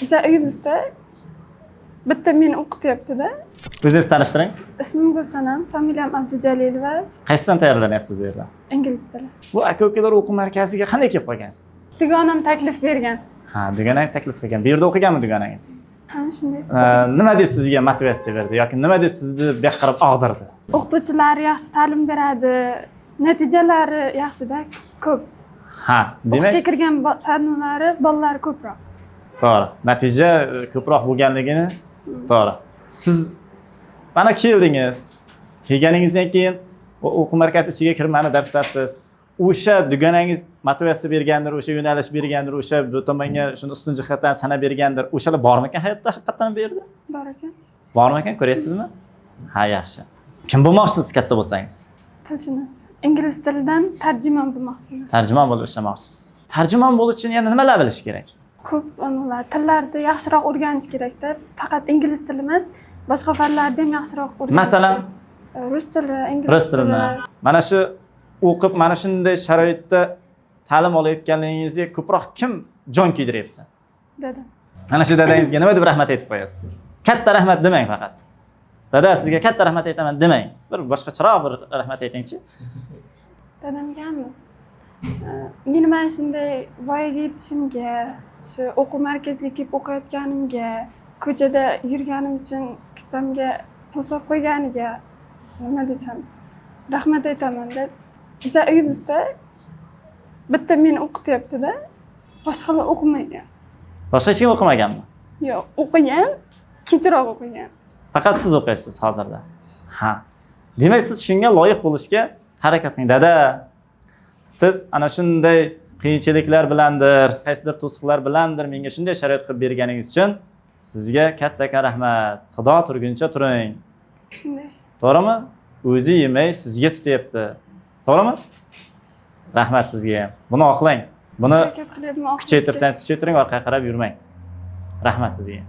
Bize uyimizda bitta meni o'qityapti-da. O'zingizni tanishtiring. Ismim Gulsanam, familiyam Abdujalilova, Qaysi fan tayyorlanyapsiz bu yerda? ingliz tili. Bu aka-ukalar o'quv markaziga qanday kelib qolgansiz? Dugonam taklif bergan. Ha, dugonangiz taklif qilgan. Bu yerda o'qiganmi dugonangiz? Ha, shunday. Nima deb sizga motivatsiya berdi yoki nima deb sizni bu yoqqa qarab og'dirdi? O'qituvchilar yaxshi ta'lim beradi. Natijalari yaxshi-da, ko'p. Ha, O'qishga demak, kirgan fanlari bolalar ko'proq. to'g'ri. Natija ko'proq bo'lganligini to'g'ri. Siz mana keldingiz. Kelganingizdan keyin o'quv markazi ichiga kirib mana darslarsiz. O'sha dugonangiz motivatsiya bergandir, o'sha yo'nalish bergandir, o'sha bu tomonga shuni ustun jihatdan sanab bergandir. O'shalar bormikan hayotda haqiqatan bu yerda? Bor ekan. Bormikan, ko'ryapsizmi? Ha, yaxshi. Kim bo'lmoqchisiz katta bo'lsangiz? Tilshunos. Ingliz tilidan tarjimon bo'lmoqchiman. Tarjimon bo'lib ishlamoqchisiz. Tarjimon bo'lish uchun yana nimalar bilish kerak? Ko'p tillarni yaxshiroq o'rganish kerak-da. Faqat ingliz tili emas, boshqa fanlarni ham yaxshiroq o'rganish. Masalan, rus tili, ingliz rus tili. tilini. Mana shu o'qib, mana shunday sharoitda ta'lim olayotganligingizga ko'proq kim jon kuydiryapti? Dedim. Mana shu dadangizga nima deb rahmat aytib qo'yasiz? Katta rahmat demang faqat. Dada, sizga katta rahmat aytaman demang. Bir boshqacharoq bir rahmat aytingchi. Dadamgami? Meni mana shunday voyaga yetishimga, shu o'quv markaziga kelib o'qiyotganimga, ko'chada yurganim uchun kissamga pul solib qo'yganiga nima desam, rahmat aytaman-da. Biza uyimizda bitta meni o'qityapti-da, boshqalar o'qimagan. Boshqa hech kim o'qimaganmi? Yo'q, o'qigan, kechroq o'qigan. Faqat siz o'qiyapsiz hozirda. Ha. Demak, siz shunga loyiq bo'lishga harakat qiling. Dada, siz ana shunday qiyinchiliklar bilandir, qaysidir to'siqlar bilandir menga shunday sharoit qilib berganingiz uchun sizga katta rahmat. Xudo turguncha turing. Shunday. To'g'rimi? O'zi yemay sizga tutyapti. To'g'rimi? Rahmat sizga ham. Buni oqlang. Buni Harakat qilyapman. kuchaytirsangiz kuchaytiring, orqaga qarab yurmang. Rahmat sizga.